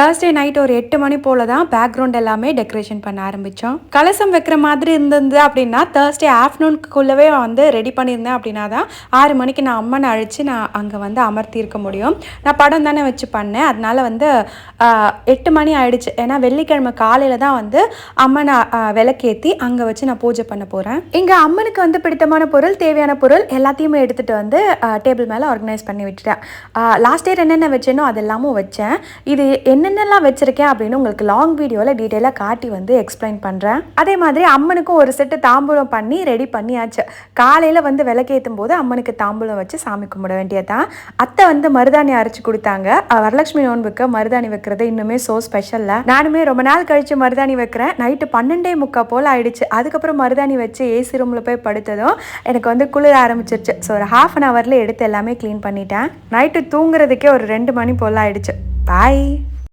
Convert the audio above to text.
Thursday night ஒரு 8 மணி போல தான் பேக்ரவுண்ட் எல்லாமே டெக்கரேஷன் பண்ண ஆரம்பித்தோம். கலசம் வைக்கிற மாதிரி இருந்தது அப்படின்னா தேர்ஸ்டே ஆஃப்டர்நூனுக்குள்ளவே வந்து ரெடி பண்ணியிருந்தேன் அப்படின்னா தான் 6 மணிக்கு நான் அம்மனை அழைச்சி நான் அங்கே வந்து அமர்த்தி இருக்க முடியும். நான் படம் தானே வச்சு பண்ணேன், அதனால வந்து 8 மணி ஆயிடுச்சு. ஏன்னா வெள்ளிக்கிழமை காலையில் தான் வந்து அம்மனை விளக்கேற்றி அங்கே வச்சு நான் பூஜை பண்ண போகிறேன். இங்கே அம்மனுக்கு வந்து பிடித்தமான பொருள், தேவையான பொருள் எல்லாத்தையுமே எடுத்துகிட்டு வந்து டேபிள் மேலே ஆர்கனைஸ் பண்ணி விட்டுட்டேன். லாஸ்ட் இயர் என்னென்ன வச்சேனோ அதெல்லாமும் வச்சேன். இது என்னென்னலாம் வச்சுருக்கேன் அப்படின்னு உங்களுக்கு லாங் வீடியோவில் டீட்டெயிலாக காட்டி வந்து எக்ஸ்பிளைன் பண்ணுறேன். அதே மாதிரி அம்மனுக்கும் ஒரு செட்டு தாம்பூலம் பண்ணி ரெடி பண்ணியாச்சு. காலையில் வந்து விளக்கேற்றும் போது அம்மனுக்கு தாம்பூலம் வச்சு சாமி கும்பிட வேண்டியதான். அத்தை வந்து மருதாணி அரைச்சி கொடுத்தாங்க. வரலட்சுமி நோன்புக்கு மருதாணி வைக்கிறது இன்னுமே ஸோ ஸ்பெஷல்ல. நானுமே ரொம்ப நாள் கழித்து மருதாணி வைக்கிறேன். நைட்டு 12:45 போல் ஆயிடுச்சு. அதுக்கப்புறம் மருதாணி வச்சு ஏசி ரூமில் போய் படுத்ததும் எனக்கு வந்து குளிர ஆரம்பிச்சிருச்சு. ஸோ ஒரு ½ அன் ஹவரில் எடுத்து எல்லாமே க்ளீன் பண்ணிட்டேன். நைட்டு தூங்குறதுக்கே ஒரு 2 மணி போல் ஆயிடுச்சு. பாய்.